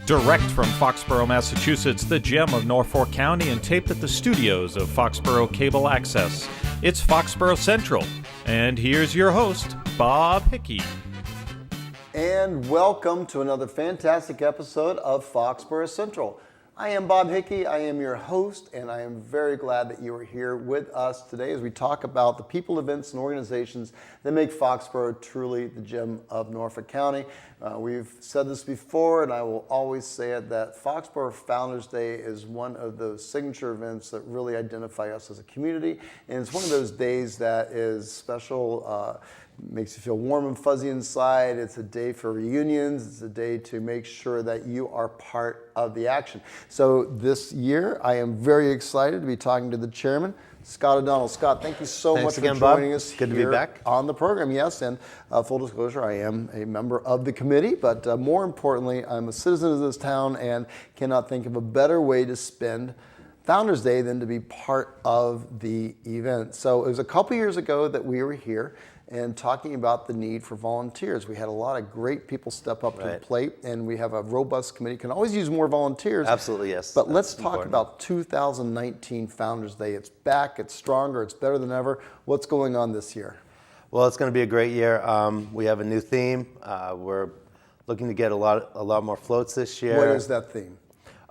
Direct from Foxborough, Massachusetts, the gem of Norfolk County, and taped at the studios of Foxborough Cable Access. It's Foxborough Central. And here's your host, Bob Hickey. And welcome to another fantastic episode of Foxborough Central. I am Bob Hickey, I am your host, and I am very glad that you are here with us today as we talk about the people, events, and organizations that make Foxborough truly the gem of Norfolk County. We've said this before, and I will always say it, that Foxborough Founders Day is one of those signature events that really identify us as a community, and it's one of those days that is special. Makes you feel warm and fuzzy inside. It's a day for reunions. It's a day to make sure that you are part of the action. So this year, I am very excited to be talking to the chairman, Scott O'Donnell. Scott, thank you so much for joining us Good to be back on the program. Yes, and full disclosure, I am a member of the committee, but more importantly, I'm a citizen of this town and cannot think of a better way to spend Founders Day than to be part of the event. So it was a couple years ago that we were here and talking about the need for volunteers. We had a lot of great people step up to the plate, and we have a robust committee. Can always use more volunteers. Absolutely, yes. But let's talk about 2019 Founders Day. It's back, it's stronger, it's better than ever. What's going on this year? Well, it's going to be a great year. We have a new theme. We're looking to get a lot more floats this year. What is that theme?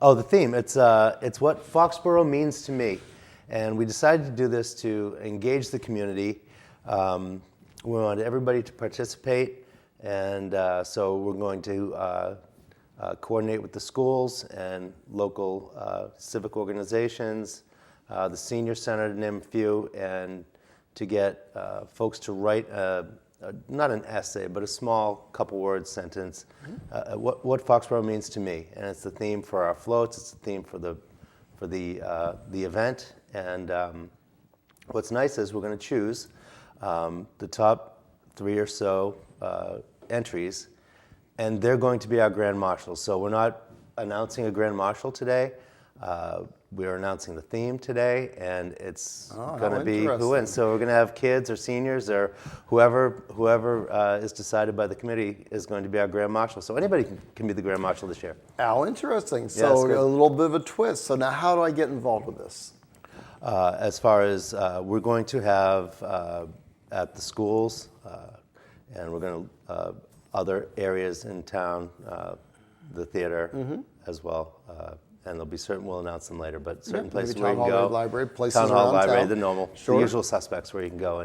Oh, the theme. It's what Foxborough means to me. And we decided to do this to engage the community. We wanted everybody to participate, and so we're going to coordinate with the schools and local civic organizations, the senior center, to name a few, and to get folks to write not an essay, but a small couple-word sentence, what Foxborough means to me. And it's the theme for our floats. It's the theme for the event. And what's nice is we're going to choose the top 3 or so entries, and they're going to be our grand marshals. So we're not announcing a grand marshal today. We're announcing the theme today, and it's going to be who wins. So we're going to have kids or seniors or whoever is decided by the committee is going to be our grand marshal. So anybody can be the grand marshal this year. Oh, interesting. So a little bit of a twist. So now how do I get involved with this? As far as we're going to have at the schools, and we're going to other areas in town, the theater as well, and there'll be certain, we'll announce them later, but certain places where you can go. Library, places Town hall, around library, town. the normal, the usual suspects where you can go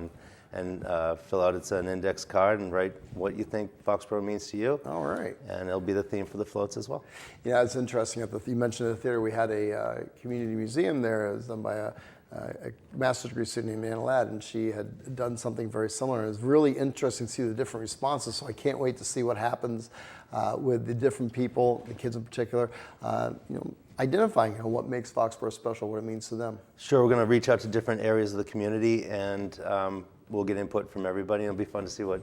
and fill out an index card and write what you think Foxborough means to you. All right. And it'll be the theme for the floats as well. Yeah, it's interesting. You mentioned the theater. We had a community museum there. It was done by a master's degree student named Anna Ladd, and she had done something very similar. It was really interesting to see the different responses, so I can't wait to see what happens with the different people, the kids in particular, identifying what makes Foxborough special, what it means to them. Sure, we're going to reach out to different areas of the community, and we'll get input from everybody. It'll be fun to see what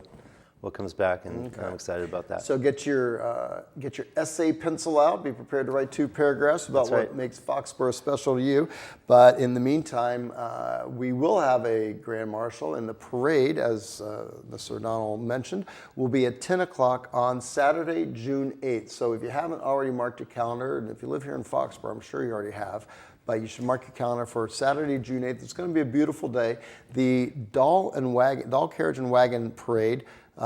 comes back, and I'm excited about that. So get your essay pencil out. Be prepared to write 2 paragraphs about what makes Foxborough special to you. But in the meantime, we will have a grand marshal, and the parade, as Mr. O'Donnell mentioned, will be at 10 o'clock on Saturday, June 8th. So if you haven't already marked your calendar, and if you live here in Foxborough, I'm sure you already have, but you should mark your calendar for Saturday, June 8th. It's going to be a beautiful day. The doll carriage and wagon parade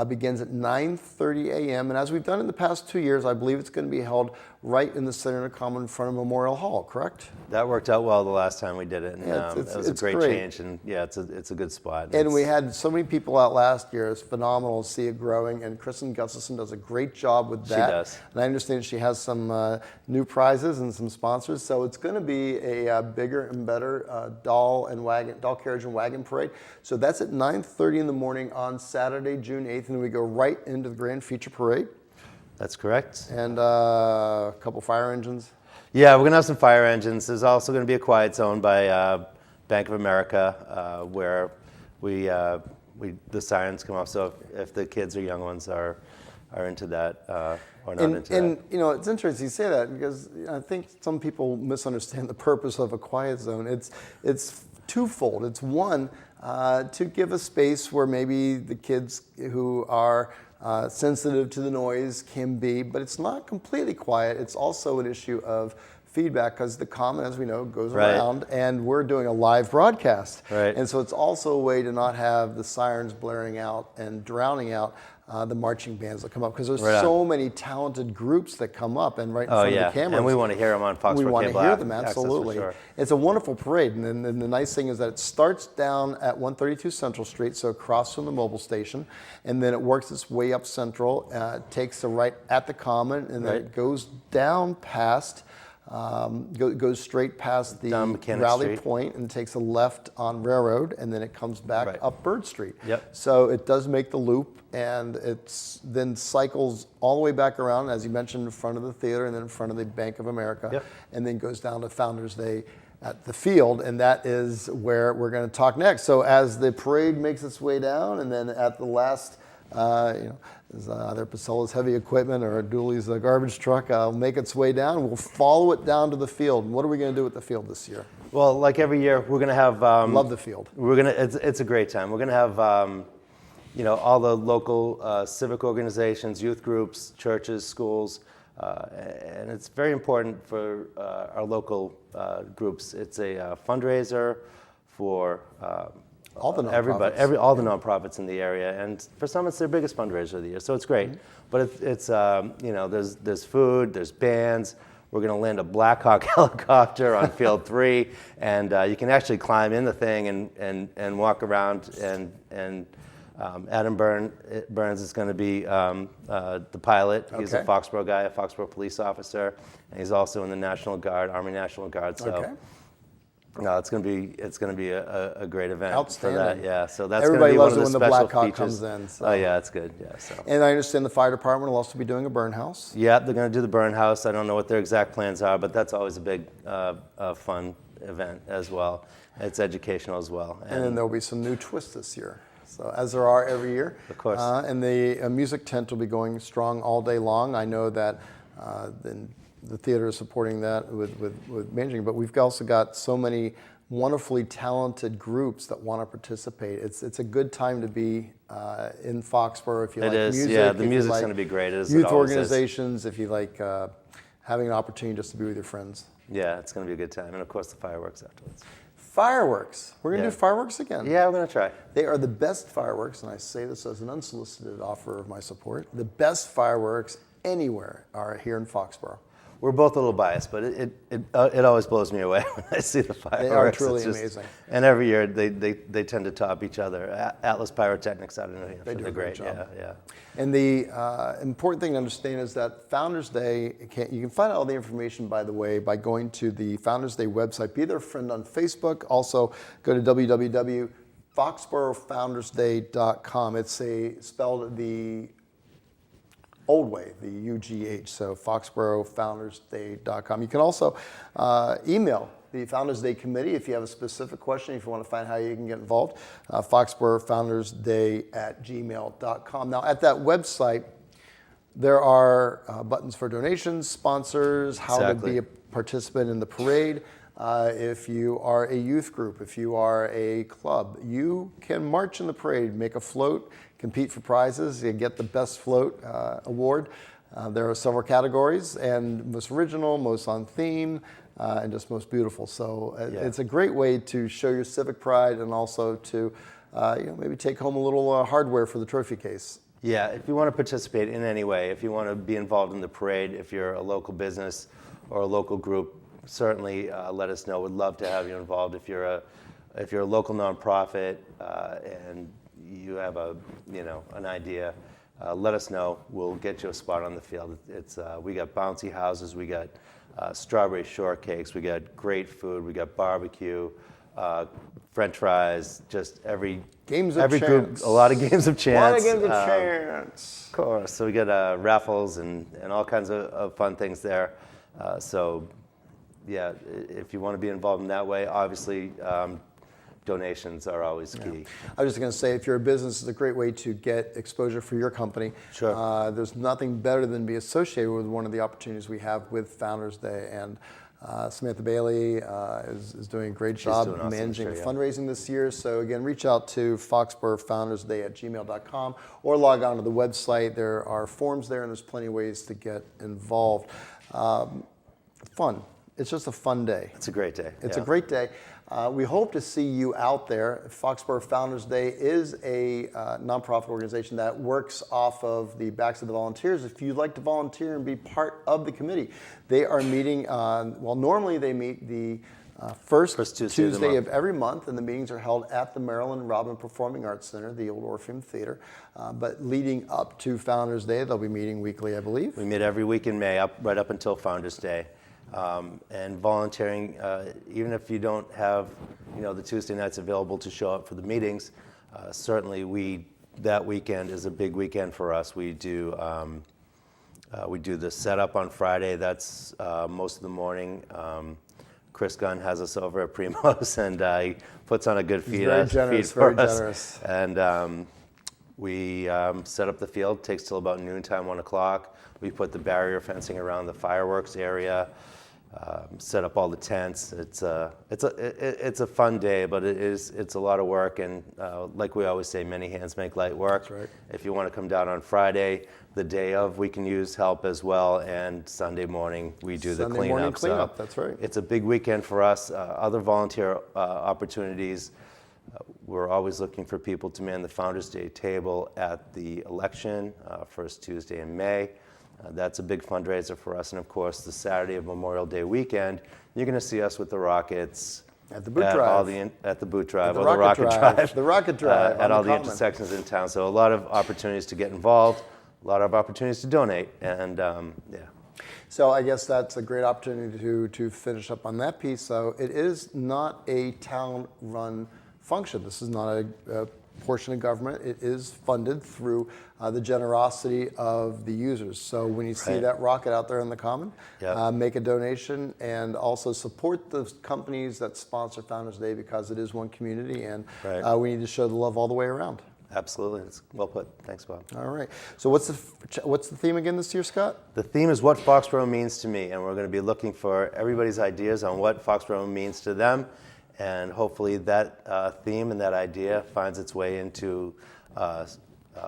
begins at 9:30 a.m. And as we've done in the past 2 years, I believe it's going to be held right in the center of Common in front of Memorial Hall, correct? That worked out well the last time we did it, and it was a great change, and it's a good spot. And we had so many people out last year. It's phenomenal to see it growing, and Kristen Gustafson does a great job with that. She does. And I understand she has some new prizes and some sponsors, so it's going to be a bigger and better doll carriage and wagon parade. So that's at 9:30 in the morning on Saturday, June 8th, and we go right into the grand feature parade. That's correct. And a couple fire engines. Yeah, we're going to have some fire engines. There's also going to be a quiet zone by Bank of America where the sirens come off. So if the kids or young ones are into that or not into that. And it's interesting you say that, because I think some people misunderstand the purpose of a quiet zone. It's twofold. It's one, to give a space where maybe the kids who are sensitive to the noise can be, but it's not completely quiet. It's also an issue of feedback because the common, as we know, goes around, and we're doing a live broadcast. Right. And so it's also a way to not have the sirens blaring out and drowning out the marching bands that come up, because there's so many talented groups that come up and right in front of the cameras. And we want to hear them on Foxborough Cable. We want to hear them, absolutely. Sure. It's a wonderful parade, and then the nice thing is that it starts down at 132 Central Street, so across from the mobile station, and then it works its way up Central, takes a right at the Common, and then it goes down past, goes straight past the rally point and takes a left on Railroad, and then it comes back up Bird Street. So it does make the loop, and it's then cycles all the way back around, as you mentioned, in front of the theater and then in front of the Bank of America, and then goes down to Founders Day at the field, and that is where we're going to talk next. So as the parade makes its way down, and then at the last, as either Pacella's heavy equipment or Dooley's garbage truck make its way down, we'll follow it down to the field. And what are we going to do with the field this year? Well, like every year, we're going to have. Love the field. We're gonna. It's a great time. We're going to have. All the local civic organizations, youth groups, churches, schools, and it's very important for our local groups. It's a fundraiser for all the nonprofits. Everybody, all the nonprofits in the area, and for some, it's their biggest fundraiser of the year. So it's great. But it's there's food, there's bands. We're going to land a Black Hawk helicopter on Field 3, and you can actually climb in the thing and walk around. And Adam Burns is going to be the pilot. He's a Foxborough guy, a Foxborough police officer, and he's also in the National Guard, Army National Guard. So. No, it's going to be a great event. Outstanding. For that. Yeah, so that's Everybody going to be loves one it of the when the special Black Hawk features. comes in. So. Oh yeah, it's good. Yeah. So. And I understand the fire department will also be doing a burn house. Yeah, they're going to do the burn house. I don't know what their exact plans are, but that's always a big, fun event as well. It's educational as well. And then there'll be some new twists this year. So as there are every year. Of course. And the music tent will be going strong all day long. I know that the theater is supporting that with managing, but we've also got so many wonderfully talented groups that want to participate. It's a good time to be in Foxborough if you like music. Yeah, the music's going to be great. Youth organizations, if you like having an opportunity just to be with your friends. Yeah, it's going to be a good time. And of course the fireworks afterwards. Fireworks. We're going to do fireworks again. Yeah, we're going to try. They are the best fireworks, and I say this as an unsolicited offer of my support. The best fireworks anywhere are here in Foxborough. We're both a little biased, but it always blows me away when I see the fireworks. They are truly amazing. And every year they tend to top each other. Atlas Pyrotechnics out of New Hampshire, they're great. Job. Yeah. And the important thing to understand is that Founders Day, you can find out all the information, by the way, by going to the Founders Day website. Be their friend on Facebook. Also, go to www.foxboroughfoundersday.com. It's spelled the old way, the UGH, so foxboroughfoundersday.com. You can also email the Founders Day Committee if you have a specific question, if you want to find how you can get involved, foxboroughfoundersday@gmail.com. Now, at that website, there are buttons for donations, sponsors, how to be a participant in the parade. If you are a youth group, if you are a club, you can march in the parade, make a float, compete for prizes, you get the best float award. There are several categories, and most original, most on theme, and just most beautiful. So it's a great way to show your civic pride and also to maybe take home a little hardware for the trophy case. Yeah, if you want to participate in any way, if you want to be involved in the parade, if you're a local business or a local group, certainly let us know. We'd love to have you involved. If you're a local nonprofit and you have an idea, let us know. We'll get you a spot on the field. We got bouncy houses, we got strawberry shortcakes, we got great food, we got barbecue, French fries, just every group, a lot of games of chance. Of course. So we got raffles and all kinds of fun things there. So yeah, if you want to be involved in that way, obviously donations are always key. I was just going to say, if you're a business, it's a great way to get exposure for your company. Sure. There's nothing better than be associated with one of the opportunities we have with Founders Day. And Samantha Bailey is doing a great job doing awesome managing this year, the fundraising this year. So again, reach out to foxboroughfoundersday@gmail.com or log on to the website. There are forms there, and there's plenty of ways to get involved. Fun. It's just a fun day. It's a great day. It's a great day. We hope to see you out there. Foxborough Founders Day is a nonprofit organization that works off of the backs of the volunteers. If you'd like to volunteer and be part of the committee, they are meeting, normally they meet the first Tuesday of every month, and the meetings are held at the Marilyn Robin Performing Arts Center, the old Orpheum Theater. But leading up to Founders Day, they'll be meeting weekly, I believe. We meet every week in May, right up until Founders Day. And volunteering, even if you don't have, the Tuesday nights available to show up for the meetings, certainly that weekend is a big weekend for us. We do the setup on Friday. That's most of the morning. Chris Gunn has us over at Primo's, and he puts on a good feed for us. Very generous. And we set up the field. Takes till about noontime, 1 o'clock. We put the barrier fencing around the fireworks area. Set up all the tents. It's a fun day, but it's a lot of work, and like we always say, many hands make light work. That's right. If you want to come down on Friday, the day of, we can use help as well, and Sunday morning we do the cleanup. Sunday morning cleanup, that's right. It's a big weekend for us. Other volunteer opportunities. We're always looking for people to man the Founders Day table at the election, first Tuesday in May. That's a big fundraiser for us. And of course, the Saturday of Memorial Day weekend, you're going to see us with the rockets. At the boot drive. At the boot drive, or the rocket drive. The rocket drive. At all the intersections in town. So a lot of opportunities to get involved, a lot of opportunities to donate. And So I guess that's a great opportunity to finish up on that piece. So it is not a town-run function. This is not a portion of government. It is funded through the generosity of the users. So when you see that rocket out there in the common, make a donation and also support the companies that sponsor Founders Day, because it is one community, and we need to show the love all the way around. Absolutely. It's well put. Thanks, Bob. All right. So what's the theme again this year, Scott? The theme is what Foxborough means to me, and we're going to be looking for everybody's ideas on what Foxborough means to them. And hopefully that theme and that idea finds its way into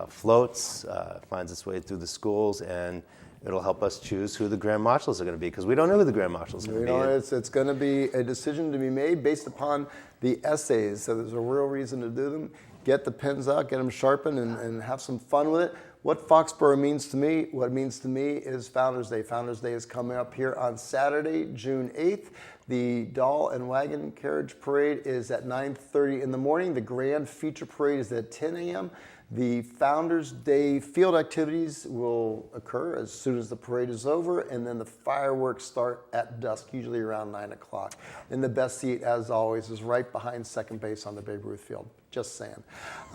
floats, finds its way through the schools, and it'll help us choose who the Grand Marshals are going to be, because we don't know who the Grand Marshals are going to be. It's going to be a decision to be made based upon the essays, so there's a real reason to do them. Get the pens out, get them sharpened, and have some fun with it. What Foxborough means to me, what it means to me is Founders Day. Founders Day is coming up here on Saturday, June 8th. The Doll and Wagon Carriage Parade is at 9:30 in the morning. The Grand Feature Parade is at 10 a.m. The Founders Day field activities will occur as soon as the parade is over, and then the fireworks start at dusk, usually around 9 o'clock. And the best seat, as always, is right behind second base on the Babe Ruth field. Just saying.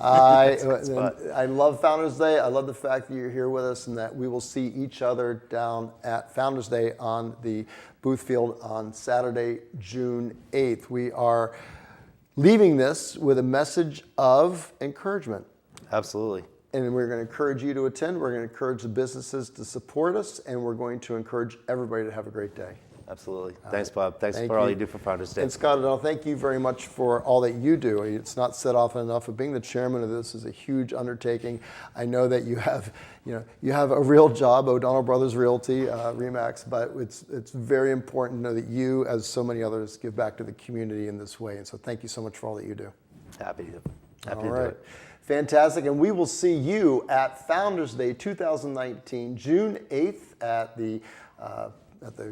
I love Founders Day. I love the fact that you're here with us and that we will see each other down at Founders Day on the Booth Field on Saturday, June 8th. We are leaving this with a message of encouragement. Absolutely. And we're going to encourage you to attend. We're going to encourage the businesses to support us, and we're going to encourage everybody to have a great day. Absolutely. Thanks, Bob. Thanks for all you do for Founders Day. And Scott, thank you very much for all that you do. It's not said often enough, but being the chairman of this is a huge undertaking. I know that you have a real job, O'Donnell Brothers Realty, RE/MAX, but it's very important to know that you, as so many others, give back to the community in this way. And so thank you so much for all that you do. Happy to All do right. it. Fantastic. And we will see you at Founders Day 2019, June 8th at the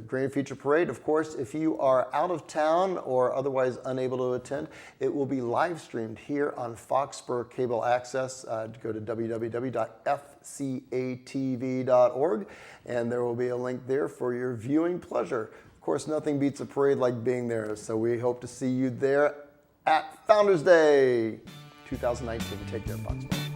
Grand Feature Parade. Of course, if you are out of town or otherwise unable to attend, it will be live streamed here on Foxborough Cable Access. Go to www.fcatv.org, and there will be a link there for your viewing pleasure. Of course, nothing beats a parade like being there, so we hope to see you there at Founders Day 2019. Take care, Foxborough.